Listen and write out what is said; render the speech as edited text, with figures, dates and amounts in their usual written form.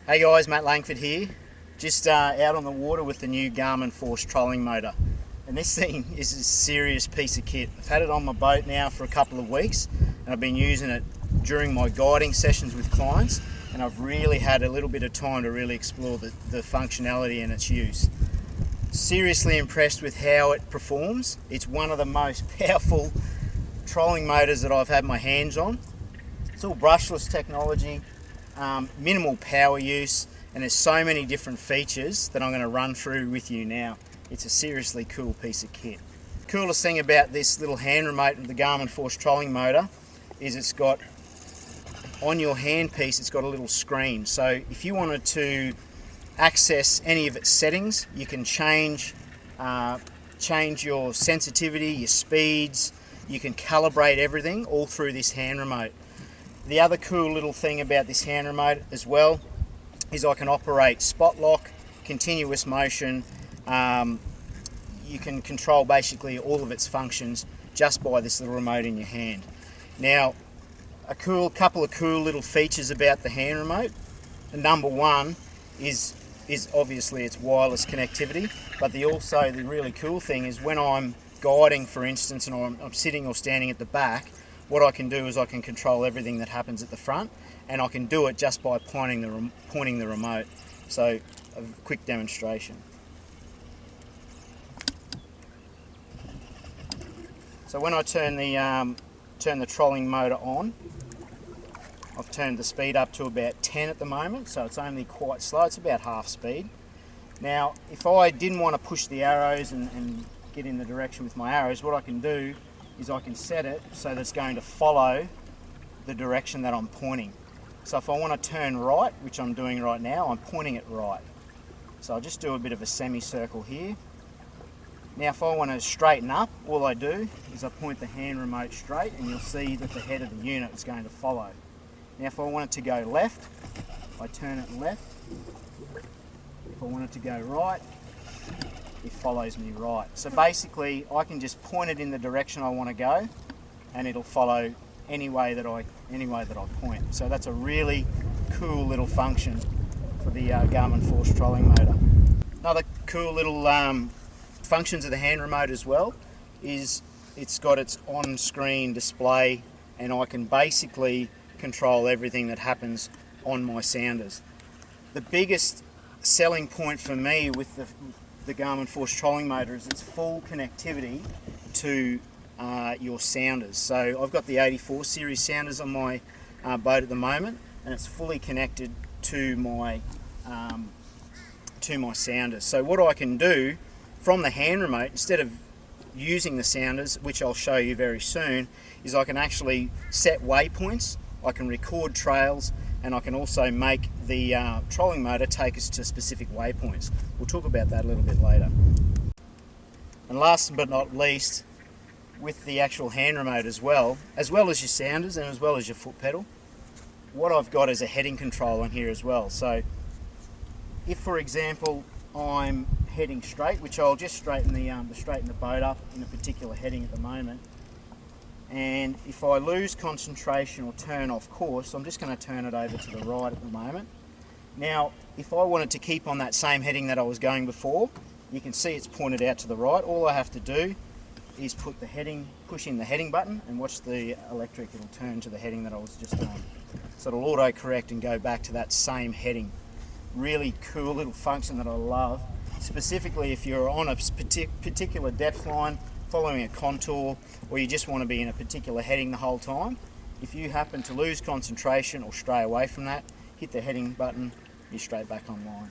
Hey guys, Matt Langford here. Just out on the water with the new Garmin Force Trolling motor. And this thing is a serious piece of kit. I've had it on my boat now for a couple of weeks and I've been using it during my guiding sessions with clients, and I've really had a little bit of time to really explore the functionality and its use. Seriously impressed with how it performs. It's one of the most powerful trolling motors that I've had my hands on. It's all brushless technology. Minimal power use, and there's so many different features that I'm going to run through with you now. It's a seriously cool piece of kit. The coolest thing about this little hand remote of the Garmin Force Trolling motor is it's got, on your handpiece, it's got a little screen. So if you wanted to access any of its settings, you can change your sensitivity, your speeds, you can calibrate everything all through this hand remote. The other cool little thing about this hand remote as well is I can operate spotlock, continuous motion. You can control basically all of its functions just by this little remote in your hand. Now, a couple of cool little features about the hand remote. And number one is obviously its wireless connectivity, but the really cool thing is when I'm guiding, for instance, and I'm sitting or standing at the back, what I can do is I can control everything that happens at the front, and I can do it just by pointing the remote. So a quick demonstration. So when I turn the trolling motor on, I've turned the speed up to about 10 at the moment, so it's only quite slow. It's about half speed. Now, if I didn't want to push the arrows and get in the direction with my arrows, what I can do is I can set it so that it's going to follow the direction that I'm pointing. So if I want to turn right, which I'm doing right now, I'm pointing it right. So I'll just do a bit of a semicircle here. Now if I want to straighten up, all I do is I point the hand remote straight, and you'll see that the head of the unit is going to follow. Now if I want it to go left, I turn it left. If I want it to go right, it follows me right. So basically I can just point it in the direction I want to go, and it'll follow any way that I point. So that's a really cool little function for the Garmin Force Trolling motor. Another cool little functions of the hand remote as well is it's got its on-screen display, and I can basically control everything that happens on my sounders. The biggest selling point for me with the Garmin Force Trolling motor is its full connectivity to your sounders. So I've got the 84 series sounders on my boat at the moment, and it's fully connected to my sounders. So what I can do from the hand remote, instead of using the sounders, which I'll show you very soon, is I can actually set waypoints, I can record trails, and I can also make the trolling motor take us to specific waypoints. We'll talk about that a little bit later. And last but not least, with the actual hand remote as well as your sounders and as well as your foot pedal, what I've got is a heading control on here as well. So if, for example, I'm heading straight, which I'll just straighten the boat up in a particular heading at the moment, and if I lose concentration or turn off course, I'm just going to turn it over to the right at the moment. Now, if I wanted to keep on that same heading that I was going before, you can see it's pointed out to the right. All I have to do is push in the heading button, and watch the electric, it'll turn to the heading that I was just on. So it'll auto-correct and go back to that same heading. Really cool little function that I love, specifically if you're on a particular depth line, following a contour, or you just want to be in a particular heading the whole time. If you happen to lose concentration or stray away from that, hit the heading button, you're straight back online.